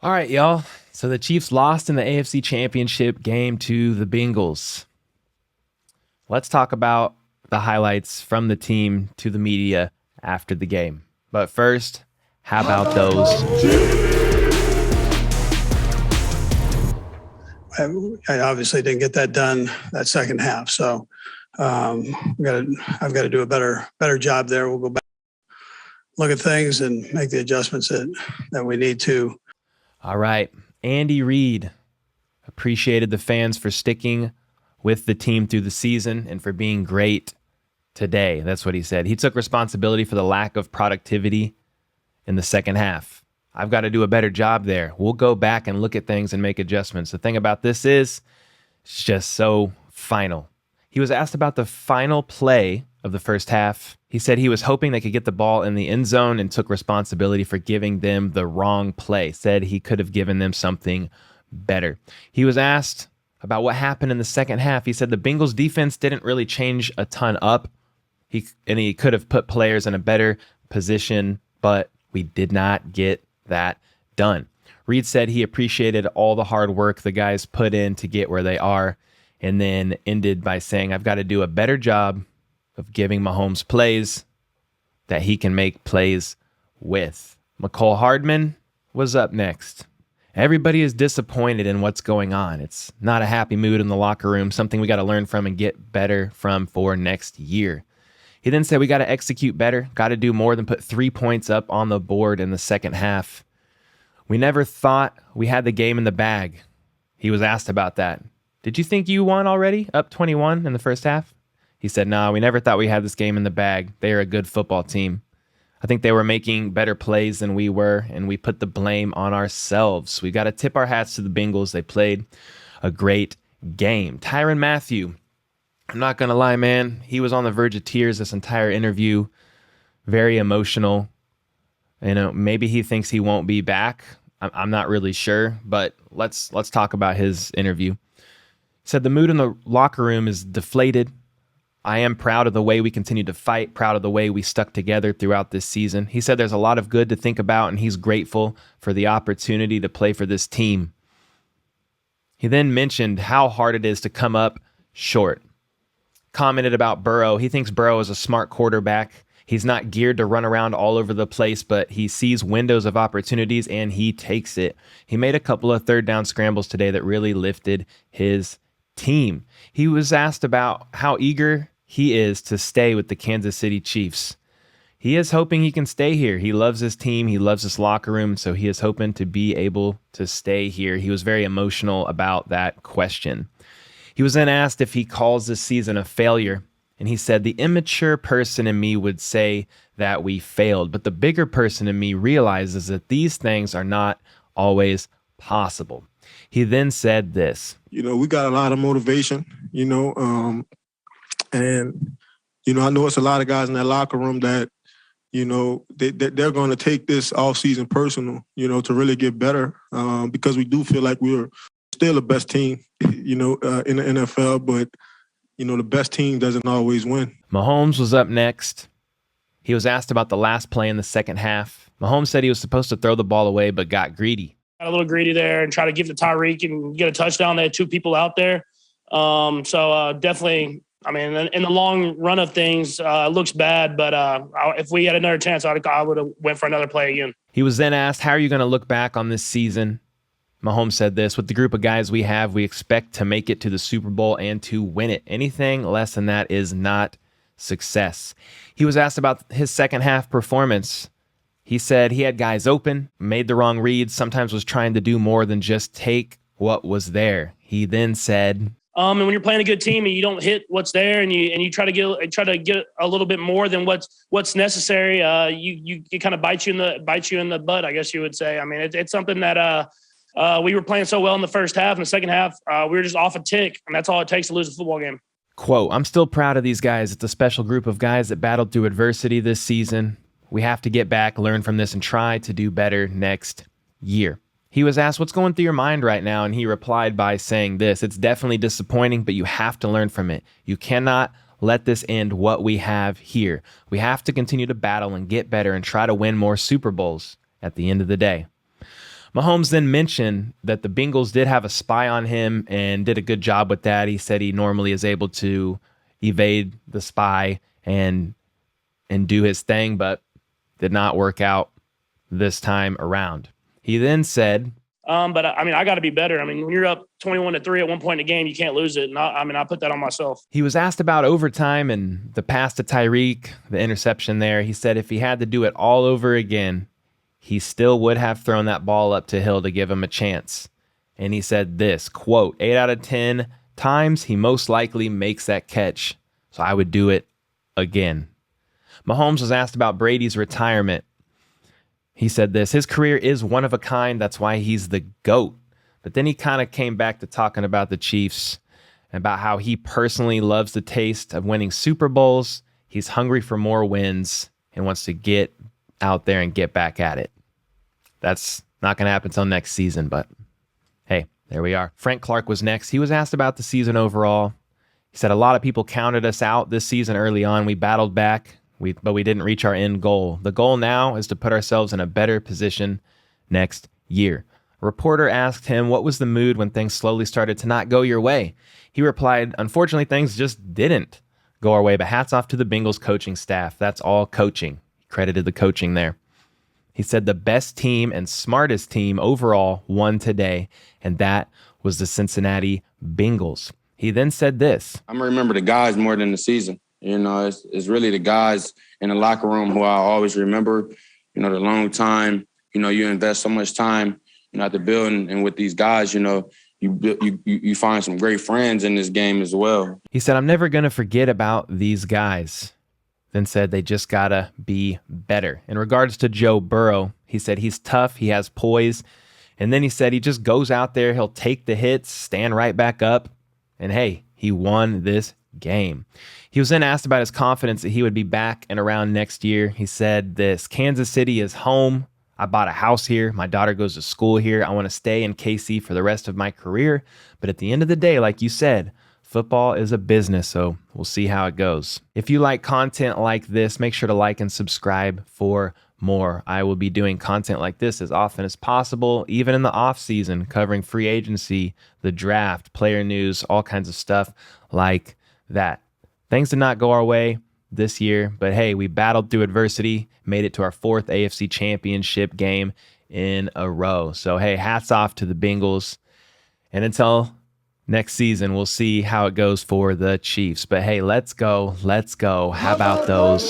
All right, y'all. So the Chiefs lost in the AFC Championship game to the Bengals. Let's talk about the highlights from the team to the media after the game. But first, how about those? I obviously didn't get that done that second half, so I've got to do a better job there. We'll go back, look at things, and make the adjustments that we need to. All right, Andy Reid appreciated the fans for sticking with the team through the season and for being great today. That's what he said. He took responsibility for the lack of productivity in the second half. I've got to do a better job there. We'll go back and look at things and make adjustments. The thing about this is, it's just so final. He was asked about the final play of the first half. He said he was hoping they could get the ball in the end zone and took responsibility for giving them the wrong play. Said he could have given them something better. He was asked about what happened in the second half. He said the Bengals defense didn't really change a ton up. He could have put players in a better position, but we did not get that done. Reid said he appreciated all the hard work the guys put in to get where they are, and then ended by saying, I've got to do a better job of giving Mahomes plays that he can make plays with. Nicole Hardman was up next. Everybody is disappointed in what's going on. It's not a happy mood in the locker room, something we got to learn from and get better from for next year. He then said we got to execute better, got to do more than put 3 points up on the board in the second half. We never thought we had the game in the bag. He was asked about that. Did you think you won already, up 21 in the first half? He said, no, we never thought we had this game in the bag. They are a good football team. I think they were making better plays than we were, and we put the blame on ourselves. We got to tip our hats to the Bengals. They played a great game. Tyron Matthew, I'm not going to lie, man. He was on the verge of tears this entire interview. Very emotional. Maybe he thinks he won't be back. I'm not really sure, but let's talk about his interview. He said the mood in the locker room is deflated. I am proud of the way we continue to fight, proud of the way we stuck together throughout this season. He said there's a lot of good to think about, and he's grateful for the opportunity to play for this team. He then mentioned how hard it is to come up short. Commented about Burrow. He thinks Burrow is a smart quarterback. He's not geared to run around all over the place, but he sees windows of opportunities and he takes it. He made a couple of third down scrambles today that really lifted his team. He was asked about how eager he is to stay with the Kansas City Chiefs. He is hoping he can stay here. He loves his team. He loves his locker room, so he is hoping to be able to stay here. He was very emotional about that question. He was then asked if he calls this season a failure, and he said, the immature person in me would say that we failed, but the bigger person in me realizes that these things are not always possible. He then said this. We got a lot of motivation, and, I know it's a lot of guys in that locker room that, they're going to take this offseason personal, to really get better, because we do feel like we're still the best team, in the NFL, but, the best team doesn't always win. Mahomes was up next. He was asked about the last play in the second half. Mahomes said he was supposed to throw the ball away, but got greedy. Got a little greedy there and try to give to Tyreek and get a touchdown. They had two people out there. Definitely, in the long run of things, it looks bad, but if we had another chance, I would have went for another play again. He was then asked, how are you going to look back on this season? Mahomes said this, with the group of guys we have, we expect to make it to the Super Bowl and to win it. Anything less than that is not success. He was asked about his second half performance. He said he had guys open, made the wrong reads, sometimes was trying to do more than just take what was there. He then said, and when you're playing a good team and you don't hit what's there, and you try to get a little bit more than what's necessary, you kind of bite you in the butt, I guess you would say. It's something that we were playing so well in the first half. In the second half, we were just off a tick, and that's all it takes to lose a football game. Quote, I'm still proud of these guys. It's a special group of guys that battled through adversity this season. We have to get back, learn from this, and try to do better next year. He was asked, what's going through your mind right now? And he replied by saying this, it's definitely disappointing, but you have to learn from it. You cannot let this end what we have here. We have to continue to battle and get better and try to win more Super Bowls at the end of the day. Mahomes then mentioned that the Bengals did have a spy on him and did a good job with that. He said he normally is able to evade the spy and do his thing, but did not work out this time around. He then said, but I mean, I got to be better. I mean, when you're up 21-3 at one point in the game, you can't lose it. And I put that on myself. He was asked about overtime and the pass to Tyreek, the interception there. He said if he had to do it all over again, he still would have thrown that ball up to Hill to give him a chance. And he said this, quote, 8 out of 10 times he most likely makes that catch. So I would do it again. Mahomes was asked about Brady's retirement. He said this, his career is one of a kind. That's why he's the GOAT. But then he kind of came back to talking about the Chiefs and about how he personally loves the taste of winning Super Bowls. He's hungry for more wins and wants to get out there and get back at it. That's not going to happen until next season, but hey, there we are. Frank Clark was next. He was asked about the season overall. He said a lot of people counted us out this season early on. We battled back. But we didn't reach our end goal. The goal now is to put ourselves in a better position next year. A reporter asked him what was the mood when things slowly started to not go your way. He replied, unfortunately, things just didn't go our way, but hats off to the Bengals coaching staff. That's all coaching. He credited the coaching there. He said the best team and smartest team overall won today, and that was the Cincinnati Bengals. He then said this. I'm going to remember the guys more than the season. You know, it's really the guys in the locker room who I always remember, you know, the long time, you know, you invest so much time, you know, at the building and with these guys, you know, you find some great friends in this game as well. He said, I'm never going to forget about these guys. Then said they just got to be better. In regards to Joe Burrow, he said he's tough, he has poise. And then he said he just goes out there, he'll take the hits, stand right back up. And hey, he won this game. He was then asked about his confidence that he would be back and around next year. He said this, Kansas City is home. I bought a house here. My daughter goes to school here. I want to stay in KC for the rest of my career. But at the end of the day, like you said, football is a business, so we'll see how it goes. If you like content like this, make sure to like and subscribe for more. I will be doing content like this as often as possible, even in the off season, covering free agency, the draft, player news, all kinds of stuff like that. Things did not go our way this year, but hey, we battled through adversity, made it to our 4th AFC championship game in a row. So hey, hats off to the Bengals. And until next season, we'll see how it goes for the Chiefs. But hey, let's go. How about those